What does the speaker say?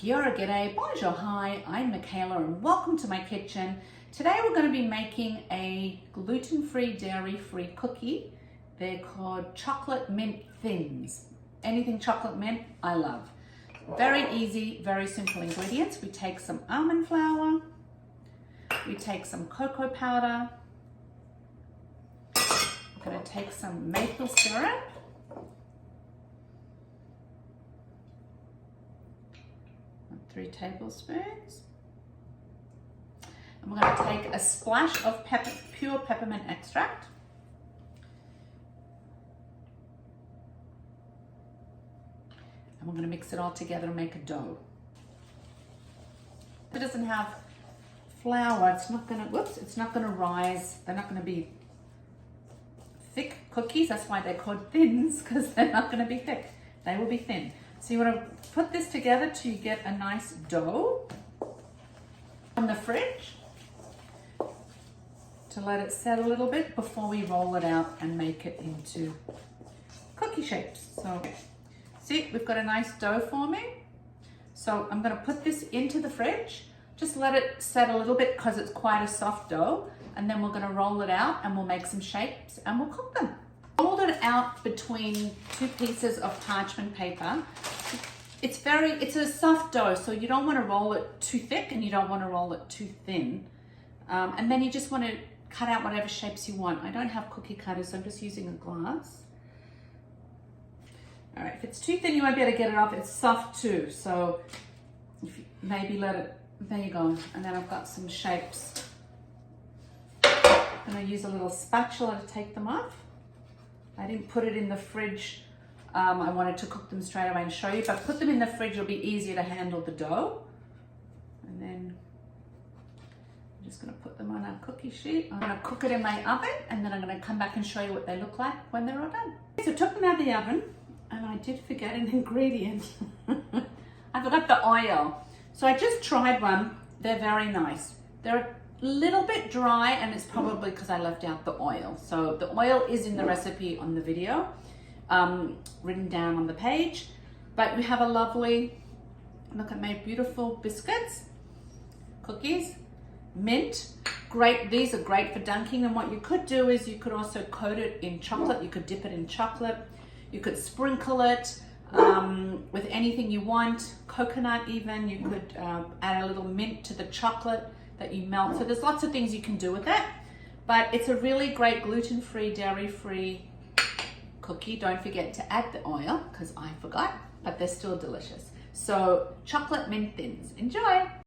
Kia ora, g'day, bonjour, hi, I'm Michaela and welcome to my kitchen. Today we're going to be making a gluten-free, dairy-free cookie. They're called chocolate mint thins. Anything chocolate mint, I love. Very easy, very simple ingredients. We take some almond flour, we take some cocoa powder, we're going to take some maple syrup, 3 tablespoons. And we're going to take a splash of pure peppermint extract. And we're going to mix it all together and make a dough. If it doesn't have flour, it's not going to rise. They're not going to be thick cookies. That's why they're called thins, because they're not going to be thick. They will be thin. So you want to put this together to get a nice dough in the fridge to let it set a little bit before we roll it out and make it into cookie shapes. So see, we've got a nice dough forming. So I'm going to put this into the fridge, just let it set a little bit because it's quite a soft dough, and then we're going to roll it out and we'll make some shapes and we'll cook them. Hold it out between 2 pieces of parchment paper. It's a soft dough, so you don't want to roll it too thick and you don't want to roll it too thin. And then you just want to cut out whatever shapes you want. I don't have cookie cutters, so I'm just using a glass. All right, if it's too thin, you won't be able to get it off. It's soft too, so if you maybe let it, there you go. And then I've got some shapes. I'm going to use a little spatula to take them off. I didn't put it in the fridge. I wanted to cook them straight away and show you. If I put them in the fridge, it'll be easier to handle the dough. And then I'm just going to put them on our cookie sheet. I'm going to cook it in my oven, and then I'm going to come back and show you what they look like when they're all done. So I took them out of the oven, and I did forget an ingredient. I forgot the oil. So I just tried one. They're very nice. They're a little bit dry, and it's probably because I left out the oil. So the oil is in the recipe on the video, written down on the page. But we have a lovely, look at my beautiful biscuits, cookies, mint. Great, these are great for dunking. And what you could do is you could also coat it in chocolate. You could dip it in chocolate. You could sprinkle it with anything you want, coconut even. You could add a little mint to the chocolate that you melt. So there's lots of things you can do with it, but it's a really great gluten-free, dairy-free cookie. Don't forget to add the oil because I forgot, but they're still delicious. So chocolate mint thins, enjoy.